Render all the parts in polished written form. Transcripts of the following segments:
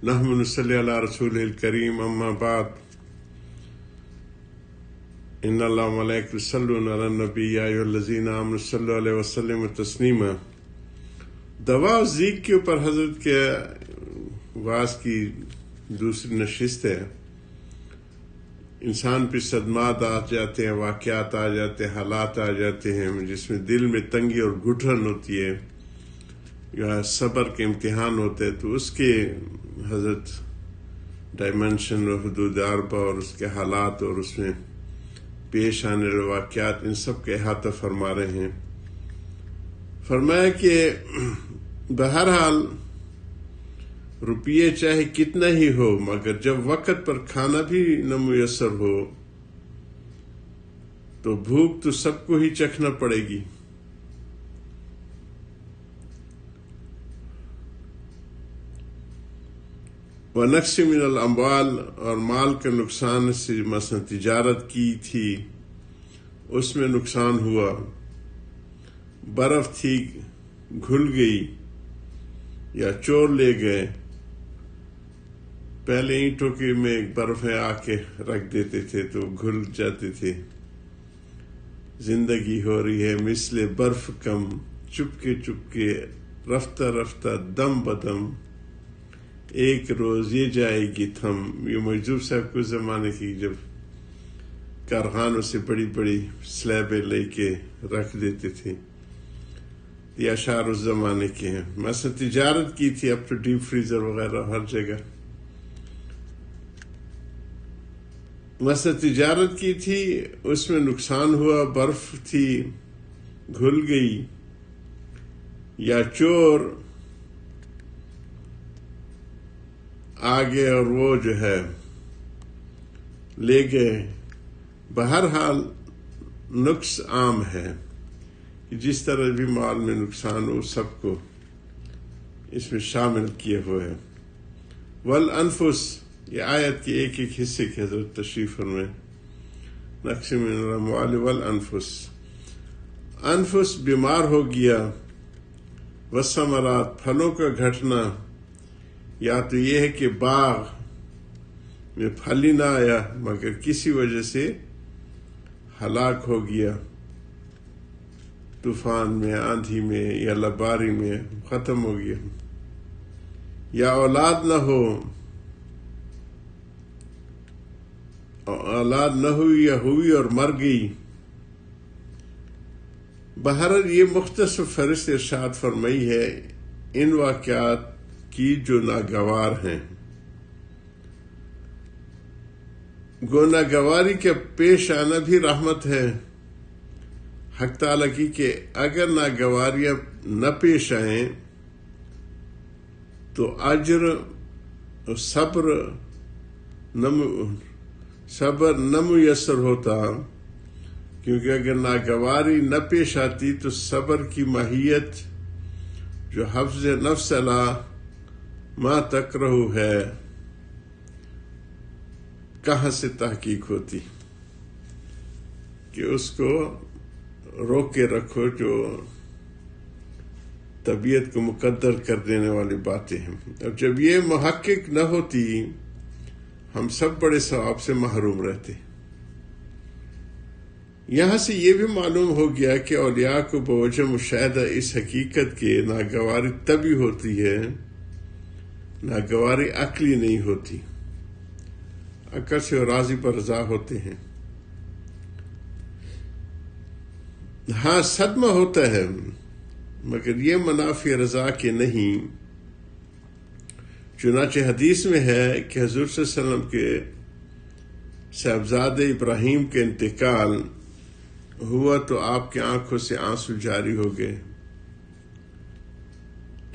نحمد نصلی علی رسول الکریم اما بعد ان اللہ ملائکۃ یصلون علی النبی یا ایھا الذین آمنوا صلوا علیہ وسلم تسلیما۔ دوا و ذیق کے اوپر حضرت کے واعظ کی دوسری نشست ہے۔ انسان پہ صدمات آ جاتے ہیں، واقعات آ جاتے ہیں، حالات آ جاتے ہیں جس میں دل میں تنگی اور گھٹن ہوتی ہے یا صبر کے امتحان ہوتے ہیں، تو اس کے حضرت ڈائمنشن اور حدود اربع اور اس کے حالات اور اس میں پیش آنے والے واقعات ان سب کا احاطہ فرما رہے ہیں۔ فرمایا کہ بہرحال روپیے چاہے کتنا ہی ہو، مگر جب وقت پر کھانا بھی نہ میسر ہو تو بھوک تو سب کو ہی چکھنا پڑے گی۔ وَنَقْصٍ مِّنَ الْأَمْوَالِ، اور مال کا نقصان سے مثلا تجارت کی تھی اس میں نقصان ہوا، برف تھی گھل گئی یا چور لے گئے۔ پہلے اینٹوں کے میں برفیں آ کے رکھ دیتے تھے تو گھل جاتے تھے۔ زندگی ہو رہی ہے مثل برف کم، چپکے رفتہ رفتہ دم بدم، ایک روز یہ جائے گی تھم۔ یہ مجذوب صاحب کچھ زمانے کی جب کارخانوں سے بڑی بڑی سلیبیں لے کے رکھ دیتے تھے، یہ اشعار اس زمانے کے ہیں۔ مثلا تجارت کی تھی، اب تو ڈیپ فریزر وغیرہ ہر جگہ۔ مثلا تجارت کی تھی، اس میں نقصان ہوا، برف تھی گھل گئی، یا چور آگے اور وہ جو ہے لے گئے۔ بہرحال نقص عام ہے کہ جس طرح بھی مال میں نقصان ہو سب کو اس میں شامل کیے ہوئے ہیں۔ والانفس، یہ آیت کے ایک ایک حصے کی حضرت تشریف فرمائے۔ نقص من الاموال والانفس، انفس بیمار ہو گیا، والثمرات، پھلوں کا گھٹنا، یا تو یہ ہے کہ باغ میں پھل ہی نہ آیا مگر کسی وجہ سے ہلاک ہو گیا، طوفان میں، آندھی میں یا لباری میں ختم ہو گیا، یا اولاد نہ ہو، اولاد نہ ہوئی یا ہوئی اور مر گئی۔ بہرحال یہ مختصر فہرست ارشاد فرمائی ہے ان واقعات کی جو ناگوار ہیں۔ گناہگواری کے پیش آنا بھی رحمت ہے حق تعالیٰ کی، کہ اگر ناگواریاں نہ پیش آئیں تو اجر صبر نہ میسر ہوتا، کیونکہ اگر ناگواری نہ پیش آتی تو صبر کی ماہیت جو حفظ نفس علی ما تکرہ ہے کہاں سے تحقیق ہوتی، کہ اس کو روک کے رکھو جو طبیعت کو مقدر کر دینے والی باتیں ہیں۔ اب جب یہ محقق نہ ہوتی ہم سب بڑے ثواب سے محروم رہتے۔ یہاں سے یہ بھی معلوم ہو گیا کہ اولیاء کو بوجہ مشاہدہ اس حقیقت کے ناگواری تبھی ہوتی ہے، ناگواری عقلی نہیں ہوتی، عقل سے وہ راضی پر رضا ہوتے ہیں۔ ہاں صدمہ ہوتا ہے مگر یہ منافع رضا کے نہیں۔ چنانچہ حدیث میں ہے کہ حضور صلی اللہ علیہ وسلم کے صاحبزادے ابراہیم کے انتقال ہوا تو آپ کی آنکھوں سے آنسو جاری ہو گئے۔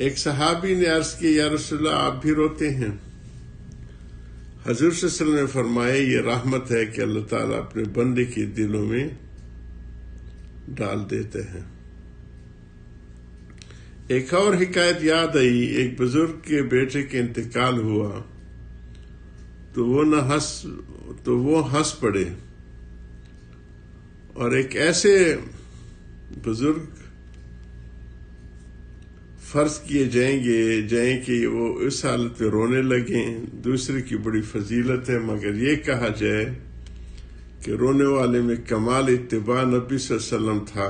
ایک صحابی نے عرض کی، یا رسول اللہ آپ بھی روتے ہیں؟ حضور صلی اللہ علیہ وسلم نے فرمایا یہ رحمت ہے کہ اللہ تعالیٰ اپنے بندے کے دلوں میں ڈال دیتے ہیں۔ ایک اور حکایت یاد آئی، ایک بزرگ کے بیٹے کے انتقال ہوا تو وہ ہنس پڑے، اور ایک ایسے بزرگ فرض کیے جائیں کہ وہ اس حالت میں رونے لگیں، دوسرے کی بڑی فضیلت ہے، مگر یہ کہا جائے کہ رونے والے میں کمال اتباع نبی صلی اللہ علیہ وسلم تھا،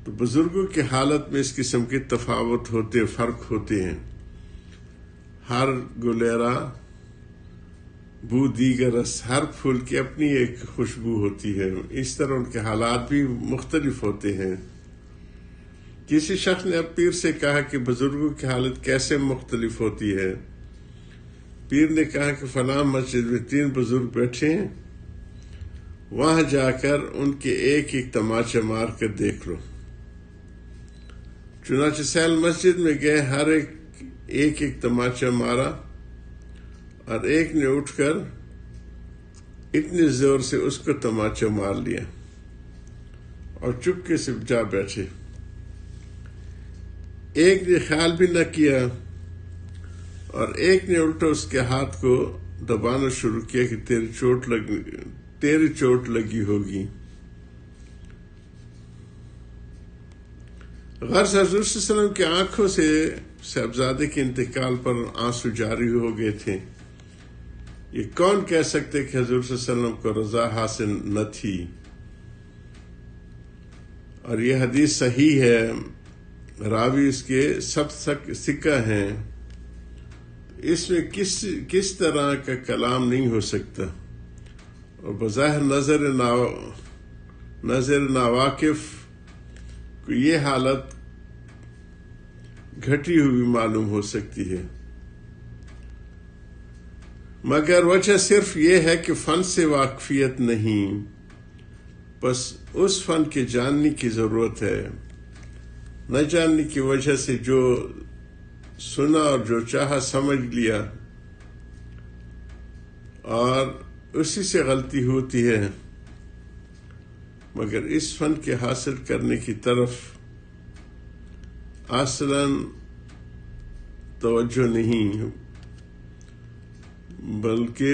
تو بزرگوں کی حالت میں اس قسم کے تفاوت ہوتے، فرق ہوتے ہیں۔ ہر گلیرا بو دیگر رس، ہر پھول کی اپنی ایک خوشبو ہوتی ہے، اس طرح ان کے حالات بھی مختلف ہوتے ہیں۔ کسی شخص نے اب پیر سے کہا کہ بزرگوں کی حالت کیسے مختلف ہوتی ہے؟ پیر نے کہا کہ فلاں مسجد میں 3 بزرگ بیٹھے ہیں، وہاں جا کر ان کے ایک ایک تماچا مار کر دیکھ لو۔ چنانچہ سیل مسجد میں گئے، ہر ایک تماچا مارا، اور ایک نے اٹھ کر اتنے زور سے اس کو تماچا مار لیا اور چپکے سے جا بیٹھے۔ ایک نے خیال بھی نہ کیا، اور ایک نے الٹا اس کے ہاتھ کو دبانا شروع کیا کہ تیری چوٹ لگی ہوگی۔ غرض حضور صلی اللہ علیہ وسلم کی آنکھوں سے صاحبزادے کے انتقال پر آنسو جاری ہو گئے تھے۔ یہ کون کہہ سکتے کہ حضور صلی اللہ علیہ وسلم کو رضا حاصل نہ تھی؟ اور یہ حدیث صحیح ہے، راوی اس کے سب ثقہ ہیں، اس میں کس طرح کا کلام نہیں ہو سکتا، اور بظاہر نظر ناواقف کو یہ حالت گھٹی ہوئی معلوم ہو سکتی ہے، مگر وجہ صرف یہ ہے کہ فن سے واقفیت نہیں، بس اس فن کے جاننے کی ضرورت ہے۔ نہ جاننے کی وجہ سے جو سنا اور جو چاہا سمجھ لیا، اور اسی سے غلطی ہوتی ہے، مگر اس فن کے حاصل کرنے کی طرف اصلاً توجہ نہیں، بلکہ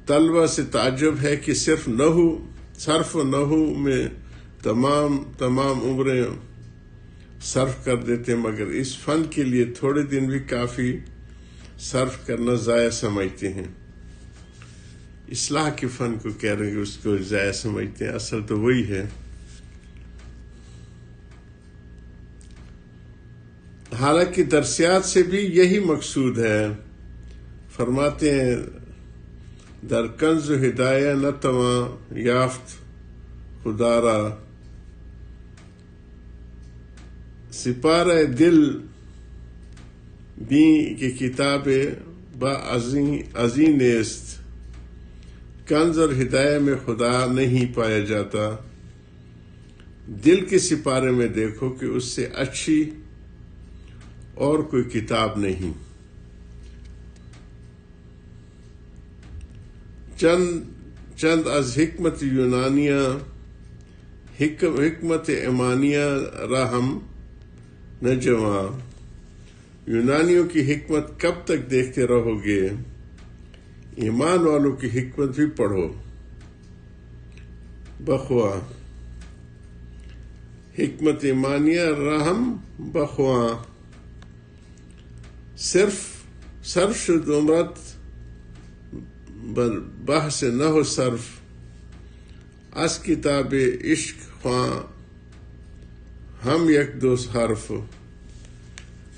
طلبہ سے تعجب ہے کہ صرف و نحو میں تمام عمریں صرف کر دیتے، مگر اس فن کے لیے تھوڑے دن بھی کافی صرف کرنا ضائع سمجھتے ہیں۔ اصلاح کے فن کو کہہ رہے ہیں، اس کو ضائع سمجھتے ہیں، اصل تو وہی ہے۔ حالانکہ درسیات سے بھی یہی مقصود ہے۔ فرماتے ہیں در کنز ہدایہ نہ تواں یافت خدارا، سپارہ دل بھی کی کتاب با عزی نیست، کنز اور ہدایہ میں خدا نہیں پایا جاتا، دل کے سپارے میں دیکھو کہ اس سے اچھی اور کوئی کتاب نہیں۔ چند از حکمت یونانیہ حکمت ایمانیہ راہم نجواں، یونانیوں کی حکمت کب تک دیکھتے رہو گے، ایمان والوں کی حکمت بھی پڑھو۔ بخوا حکمت ایمانیہ راہم بخواں، صرف شد عمرت بحث نہ ہو صرف، از کتاب عشق خواں ہم یک دو حرف،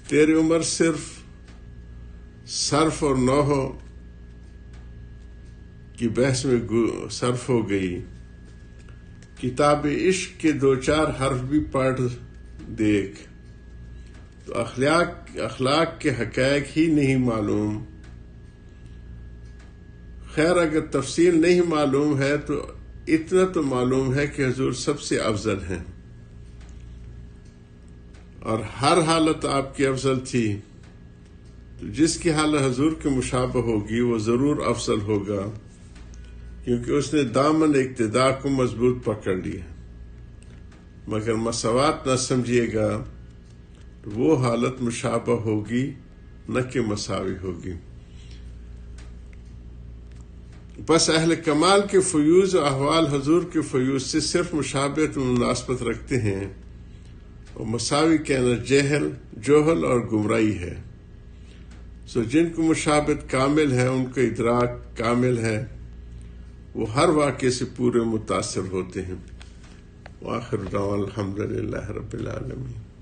تیری عمر صرف اور نحو کی بحث میں صرف ہو گئی، کتاب عشق کے 2-4 حرف بھی پڑھ دیکھ تو اخلاق کے حقائق ہی نہیں معلوم۔ خیر اگر تفصیل نہیں معلوم ہے تو اتنا تو معلوم ہے کہ حضور سب سے افضل ہیں، اور ہر حالت آپ کی افضل تھی، تو جس کی حالت حضور کے مشابہ ہوگی وہ ضرور افضل ہوگا، کیونکہ اس نے دامن اقتداء کو مضبوط پکڑ لیا۔ مگر مساوات نہ سمجھیے گا، وہ حالت مشابہ ہوگی نہ کہ مساوی ہوگی۔ بس اہل کمال کے فیوز و احوال حضور کے فیوز سے صرف مشابہت و مناسبت رکھتے ہیں، اور مساوی کہنا جوہل اور گمراہی ہے. سو جن کو مشابہت کامل ہے، ان کا ادراک کامل ہے، وہ ہر واقعے سے پورے متاثر ہوتے ہیں. وآخر دعوانا الحمدللہ رب العالمین.